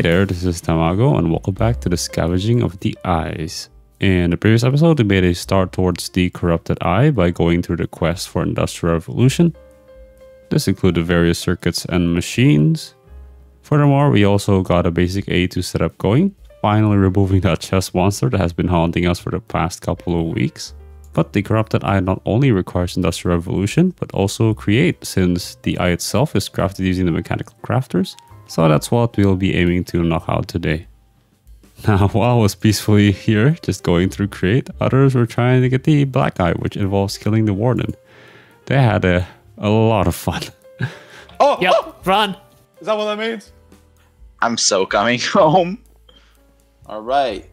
Hey there, this is Tamago and welcome back to the scavenging of the eyes. In the previous episode, we made a start towards the corrupted eye by going through the quest for Industrial Revolution. This included various circuits and machines. Furthermore, we also got a basic aid to set up going, finally removing that chest monster that has been haunting us for the past couple of weeks. But the corrupted eye not only requires Industrial Revolution, but also create, since the eye itself is crafted using the mechanical crafters. So that's what we'll be aiming to knock out today. Now, while I was peacefully here, just going through create, others were trying to get the black eye, which involves killing the warden. They had a lot of fun. Oh! Yep, Oh! run! Is that what that means? I'm so coming home. Alright.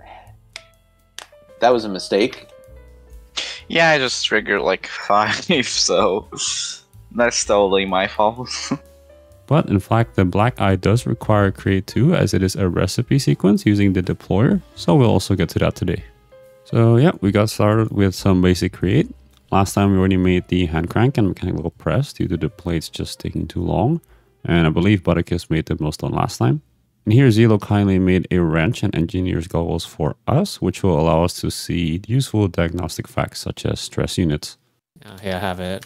That was a mistake. Yeah, I just triggered like 5, so that's totally my fault. But in fact, the black eye does require create 2 as it is a recipe sequence using the deployer. So we'll also get to that today. So yeah, we got started with some basic create. Last time we already made the hand crank and mechanical press due to the plates just taking too long. And I believe Butterkiss made the millstone last time. And here Zelo kindly made a wrench and engineer's goggles for us, which will allow us to see useful diagnostic facts such as stress units. Here, I have it.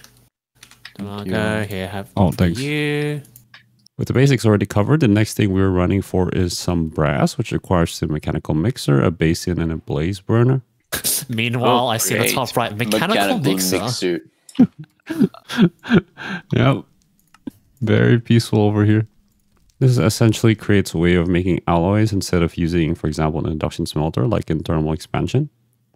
Go here, have thanks. you. With the basics already covered, the next thing we're running for is some brass, which requires the mechanical mixer, a basin, and a blaze burner. Meanwhile, I see the great. top right, mechanical mixer. Yep. Very peaceful over here. This essentially creates a way of making alloys instead of using, for example, an induction smelter like in thermal expansion.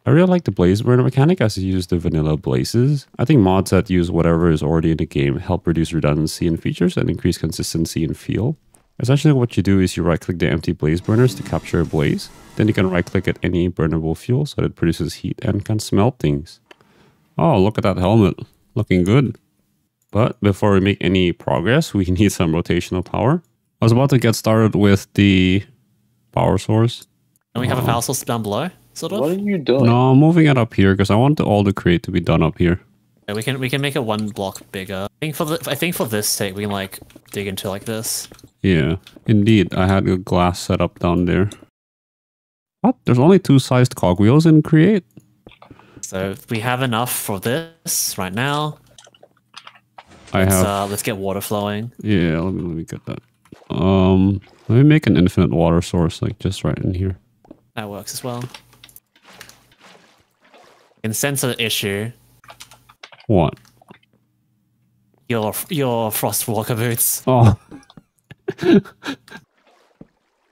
I really like the blaze burner mechanic as it uses the vanilla blazes. I think mods that use whatever is already in the game help reduce redundancy in features and increase consistency in feel. Essentially what you do is you right click the empty blaze burners to capture a blaze. Then you can right click at any burnable fuel so that it produces heat and can smelt things. Oh, look at that helmet. Looking good. But before we make any progress, we need some rotational power. I was about to get started with the power source. And we have a power source down below, sort of. What are you doing? No, I'm moving it up here because I want all the crate to be done up here. Yeah, we can make it one block bigger. I think for this sake we can like dig into like this. Yeah, indeed. I had a glass set up down there. What? There's only 2 sized cogwheels in create? So we have enough for this right now. Let's get water flowing. Yeah, let me get that. Let me make an infinite water source like just right in here. That works as well. In sense of the issue. What? Your frostwalker boots. Oh.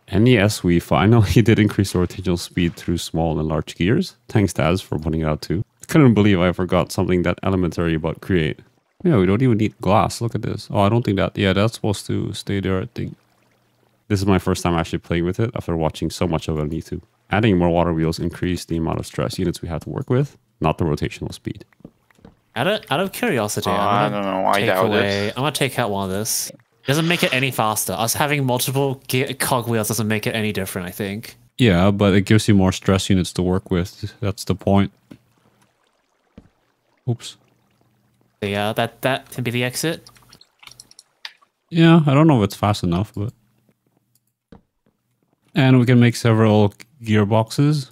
And yes, we finally did increase the rotational speed through small and large gears. Thanks Taz for pointing it out too. I couldn't believe I forgot something that elementary about create. Yeah, we don't even need glass. Look at this. Oh, I don't think that... Yeah, that's supposed to stay there, I think. This is my first time actually playing with it after watching so much of it on YouTube. Adding more water wheels increased the amount of stress units we had to work with, not the rotational speed. Out of curiosity, I don't know. I doubt it. I'm gonna take out one of this. It doesn't make it any faster. Us having multiple cogwheels doesn't make it any different, I think. Yeah, but it gives you more stress units to work with. That's the point. Oops. Yeah, that can be the exit. Yeah, I don't know if it's fast enough, but... And we can make several gearboxes.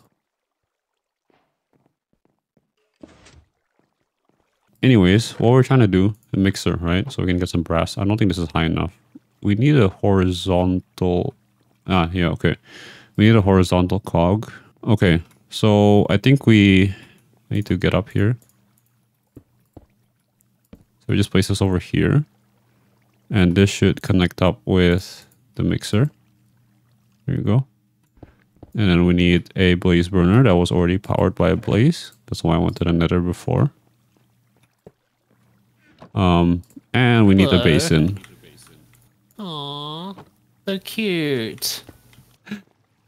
Anyways, what we're trying to do, a mixer, right? So we can get some brass. I don't think this is high enough. We need a horizontal... Ah, yeah, okay. We need a horizontal cog. Okay, so I think we need to get up here. So we just place this over here. And this should connect up with the mixer. There you go. And then we need a blaze burner that was already powered by a blaze. That's why I went to the nether before. And we need a basin. Aww, so cute.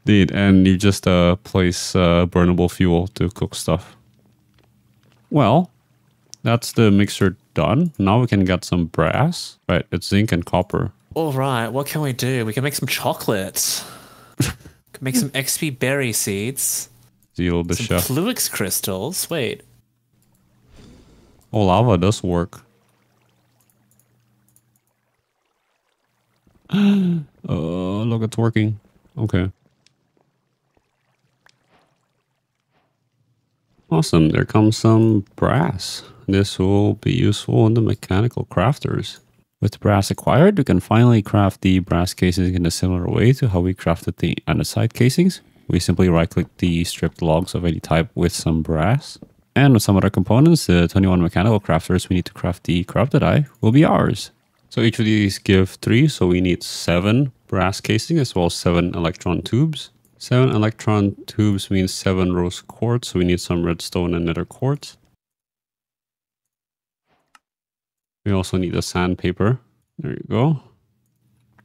Indeed, and you just place burnable fuel to cook stuff. Well, that's the mixer done. Now we can get some brass. Right, it's zinc and copper. All right, what can we do? We can make some chocolate. Can make some XP berry seeds. Zelo the some chef. Fluix crystals. Wait. Oh, lava does work. Look, it's working. Okay. Awesome. There comes some brass. This will be useful in the mechanical crafters. With brass acquired, we can finally craft the brass casings in a similar way to how we crafted the andesite casings. We simply right-click the stripped logs of any type with some brass. And with some other components, the 21 mechanical crafters we need to craft the corrupted eye will be ours. So each of these give 3, so we need 7 brass casing as well as 7 electron tubes. 7 electron tubes means 7 rose quartz, so we need some redstone and nether quartz. We also need a sandpaper. There you go.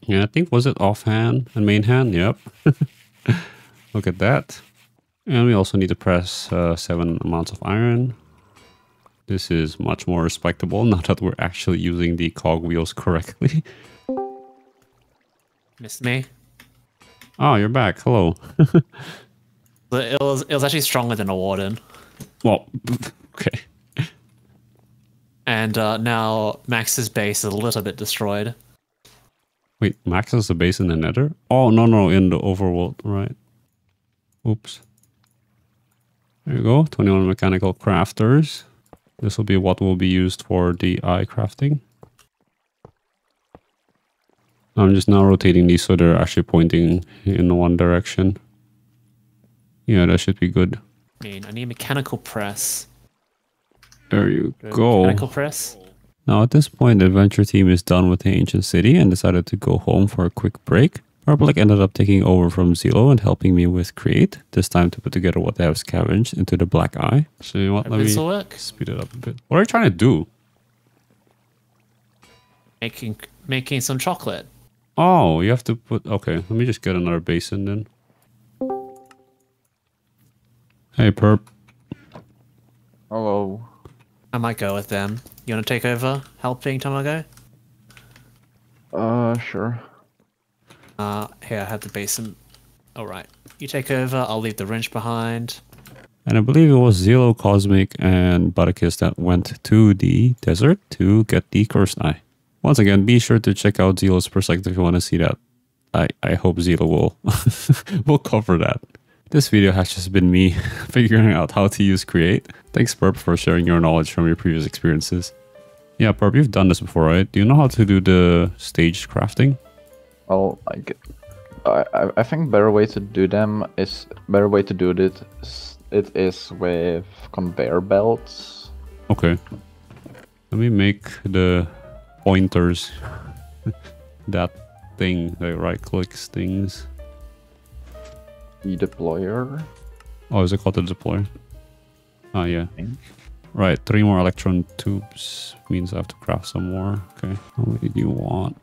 Yeah, I think, was it offhand and main hand? Yep. Look at that. And we also need to press 7 amounts of iron. This is much more respectable now that we're actually using the cogwheels correctly. Missed me. Oh, you're back. Hello. It was actually stronger than a warden. Well, okay. And now Max's base is a little bit destroyed. Wait, Max has the base in the nether? Oh, no, in the overworld, right. Oops. There you go, 21 mechanical crafters. This will be what will be used for the eye crafting. I'm just now rotating these so they're actually pointing in one direction. Yeah, that should be good. I need a mechanical press. There you go. Mechanical press. Now at this point, the adventure team is done with the ancient city and decided to go home for a quick break. Republic ended up taking over from Zelo and helping me with create, this time to put together what they have scavenged into the black eye. So you know what, let me speed it up a bit. What are you trying to do? Making some chocolate. Oh, you have to put... Okay, let me just get another basin then. Hey, Perp. Hello. I might go with them. You want to take over helping Tamago? Sure. Here, I have the basin. Alright. You take over, I'll leave the wrench behind. And I believe it was Zelo, Cosmic, and Butticus that went to the desert to get the cursed eye. Once again, be sure to check out Zelo's perspective if you want to see that. I hope Zelo will, will cover that. This video has just been me figuring out how to use Create. Thanks, Perp, for sharing your knowledge from your previous experiences. Yeah, Perp, you've done this before, right? Do you know how to do the staged crafting? Well, I think better way to do it is with conveyor belts. Okay. Let me make the pointers. That thing that right clicks things. The deployer. Oh, is it called the deployer? Oh, yeah. Right, 3 more electron tubes means I have to craft some more. Okay, how many do you want?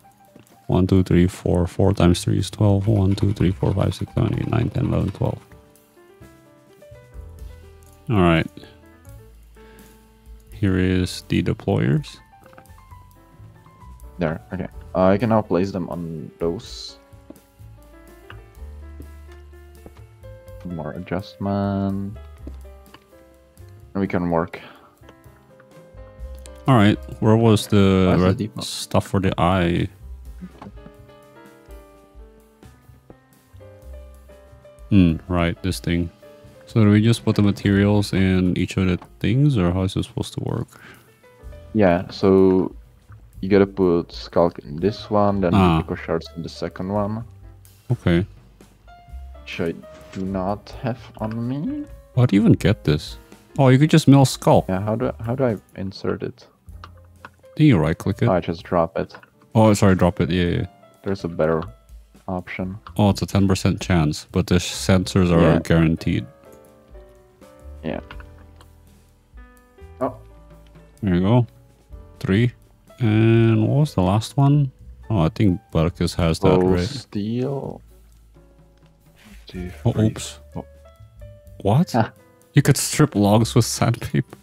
1, 2, 3, 4. 4 times 3 is 12. 1, 2, 3, 4, 5, 6, 7, 8, 9, 10, 11, 12. Alright. Here is the deployers. There, okay. I can now place them on those. More adjustment. And we can work. Alright, where was the Where's red stuff for the eye? Right, this thing. So do we just put the materials in each of the things, or how is this supposed to work? Yeah, so you gotta put Skulk in this one, then Pico Shards in the second one. Okay. Which I do not have on me. How do you even get this? Oh, you could just mill skull. Yeah, how do I insert it? Then you right click it. Oh, I just drop it. Oh, sorry, drop it. Yeah. There's a better option. Oh, it's a 10% chance, but the sensors are guaranteed. Yeah. Oh. There you go. 3. And what was the last one? Oh, I think Barkus has that, right? Steel. 2, 3. Oh, oops. Oh. What? You could strip logs with sandpaper.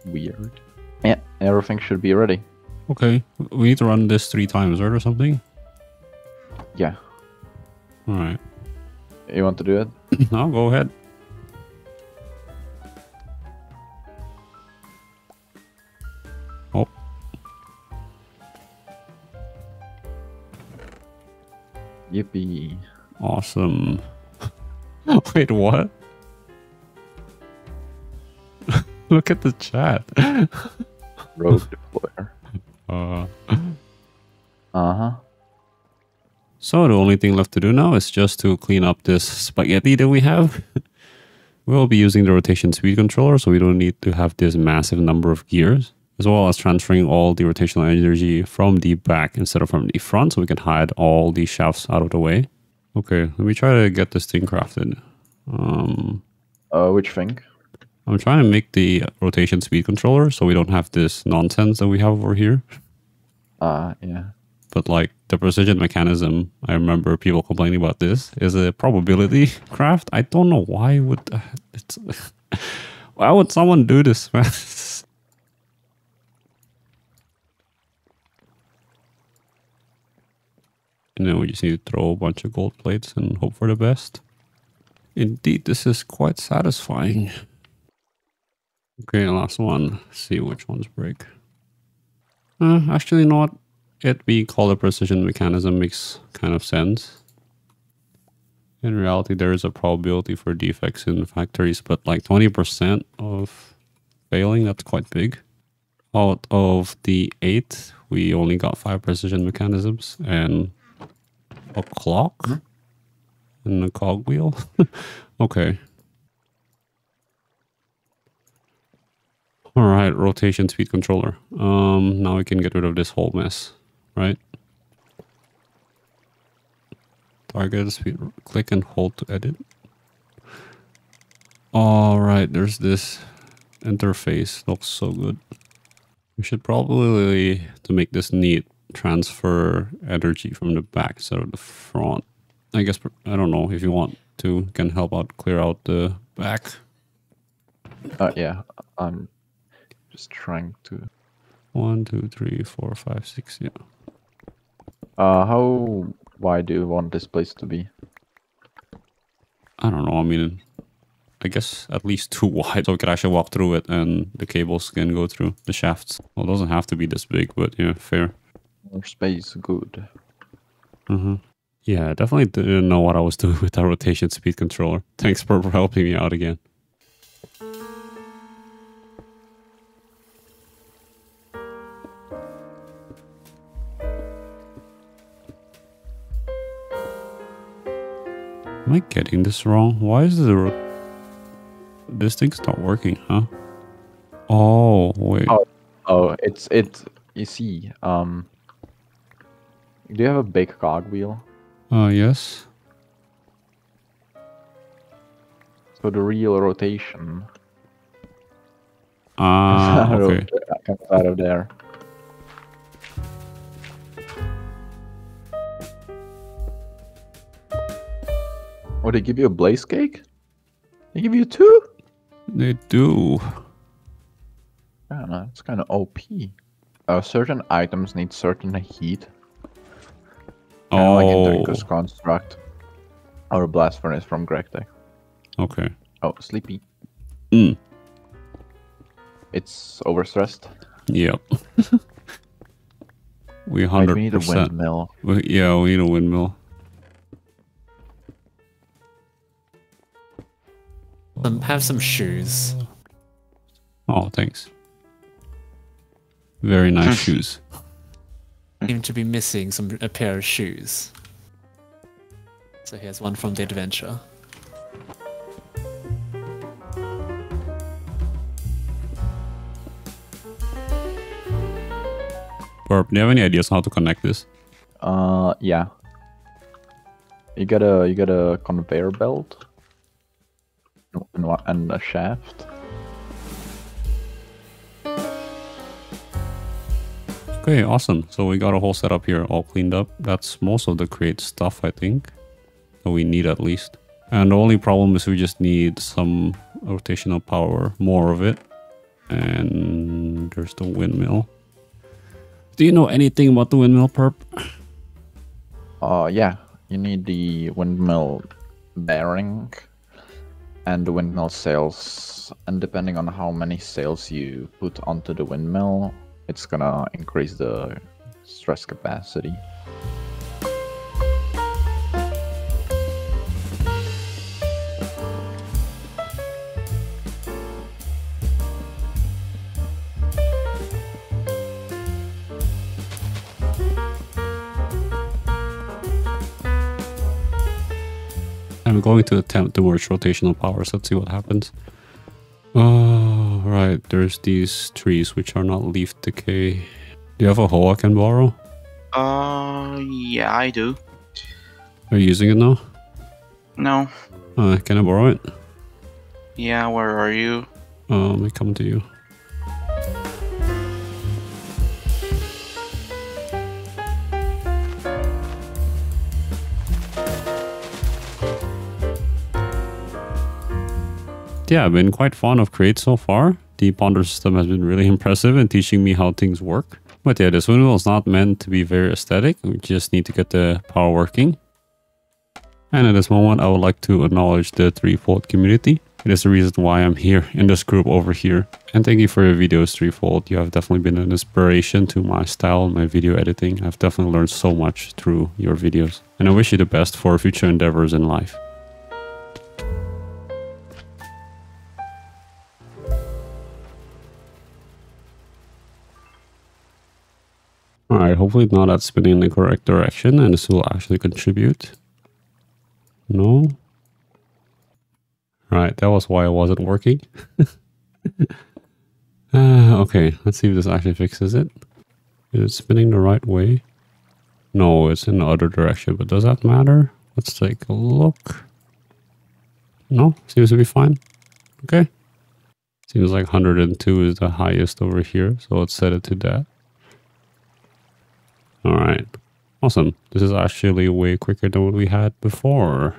Weird. Yeah, everything should be ready. Okay, we need to run this 3 times, right, or something? Yeah. Alright. You want to do it? No, go ahead. Yippee. Awesome. Wait, what? Look at the chat. Rogue deployer. Uh-huh. So the only thing left to do now is just to clean up this spaghetti that we have. We'll be using the rotation speed controller, so we don't need to have this massive number of gears, as well as transferring all the rotational energy from the back instead of from the front, so we can hide all the shafts out of the way. Okay, let me try to get this thing crafted. Which thing? I'm trying to make the rotation speed controller, so we don't have this nonsense that we have over here. Yeah. But like the precision mechanism, I remember people complaining about this, is a probability craft. I don't know why would why would someone do this, man? And then we just need to throw a bunch of gold plates and hope for the best. Indeed, this is quite satisfying. Okay, last one. Let's see which ones break. Actually not. It being called a precision mechanism makes kind of sense. In reality, there is a probability for defects in factories, but like 20% of failing, that's quite big. Out of the 8, we only got 5 precision mechanisms and a clock and a cogwheel. Okay. All right, rotation speed controller. Now we can get rid of this whole mess, right? Target speed, click and hold to edit. All right, there's this interface. Looks so good. We should probably, to make this neat, transfer energy from the back instead of the front. I guess, I don't know, if you want to, can help out, clear out the back. Yeah, I'm just trying to... 1, 2, 3, 4, 5, 6, yeah. How wide do you want this place to be? I don't know, I mean, I guess at least 2 wide, so we could actually walk through it and the cables can go through the shafts. Well, it doesn't have to be this big, but yeah, fair. More space, good. Yeah, I definitely didn't know what I was doing with that rotation speed controller. Thanks for helping me out again. Am I getting this wrong? Why is this thing's not working, huh? Oh, wait. Oh, it's you see, do you have a big cogwheel? Yes. So the real rotation okay. comes out of there. Oh, they give you a blaze cake? They give you 2? They do. I don't know, it's kind of OP. Certain items need certain heat. Like in Drinker's Construct. Or a blast furnace from Greg Tech. Okay. Oh, sleepy. Mm. It's overstressed. Yep. We 100%. We need a windmill. Yeah, we need a windmill. Have some shoes. Oh, thanks. Very nice shoes. Seem to be missing a pair of shoes. So here's one from the adventure. Burp, do you have any ideas on how to connect this? Yeah. You got a conveyor belt and a shaft. Okay, awesome. So we got a whole setup here all cleaned up. That's most of the crate stuff, I think. That we need at least. And the only problem is we just need some rotational power, more of it. And there's the windmill. Do you know anything about the windmill, Perp? Yeah. You need the windmill bearing and the windmill sails. And depending on how many sails you put onto the windmill, it's gonna increase the stress capacity. I'm going to attempt to merge rotational powers. Let's see what happens. Oh, right. There's these trees which are not leaf decay. Do you have a hoe I can borrow? Yeah, I do. Are you using it now? No. Can I borrow it? Yeah, where are you? Let me come to you. Yeah, I've been quite fond of Create so far. The Ponder system has been really impressive in teaching me how things work. But yeah, this windmill is not meant to be very aesthetic. We just need to get the power working. And at this moment, I would like to acknowledge the Threefold community. It is the reason why I'm here in this group over here. And thank you for your videos, Threefold. You have definitely been an inspiration to my style and my video editing. I've definitely learned so much through your videos. And I wish you the best for future endeavors in life. Alright, hopefully now that's spinning in the correct direction and this will actually contribute. No? Right, that was why it wasn't working. Okay, let's see if this actually fixes it. Is it spinning the right way? No, it's in the other direction, but does that matter? Let's take a look. No, seems to be fine. Okay. Seems like 102 is the highest over here, so let's set it to that. Alright, awesome. This is actually way quicker than what we had before.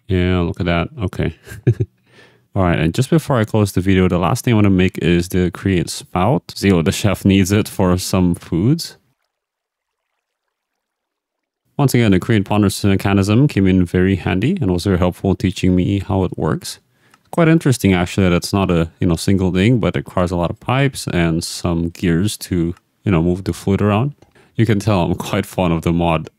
Yeah, look at that. Okay. Alright, and just before I close the video, the last thing I want to make is the create spout. Zelo, the chef, needs it for some foods. Once again, the create ponders mechanism came in very handy and was very helpful in teaching me how it works. Quite interesting actually that it's not a single thing, but it requires a lot of pipes and some gears to move the fluid around. You can tell I'm quite fond of the mod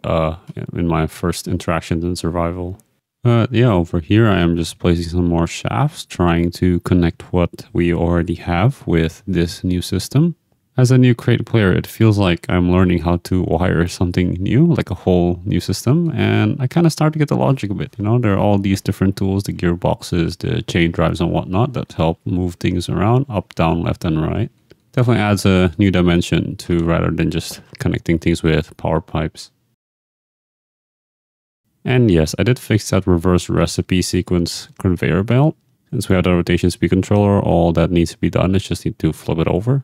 in my first interactions in survival. Yeah, over here I am just placing some more shafts, trying to connect what we already have with this new system. As a new Crate player, it feels like I'm learning how to wire something new, like a whole new system, and I kind of start to get the logic a bit. There are all these different tools, the gearboxes, the chain drives and whatnot that help move things around, up, down, left and right. Definitely adds a new dimension to rather than just connecting things with power pipes. And yes, I did fix that reverse recipe sequence conveyor belt. Since we have the rotation speed controller, all that needs to be done is just need to flip it over.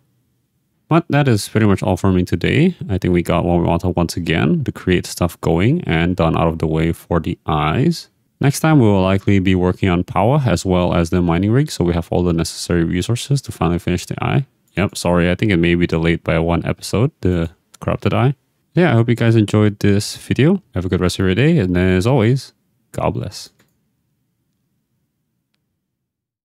But that is pretty much all for me today. I think we got what we wanted once again, to create stuff going and done out of the way for the eyes. Next time we will likely be working on power as well as the mining rig, so we have all the necessary resources to finally finish the eye. Yep, sorry, I think it may be delayed by one episode, the corrupted eye. Yeah, I hope you guys enjoyed this video. Have a good rest of your day, and as always, God bless.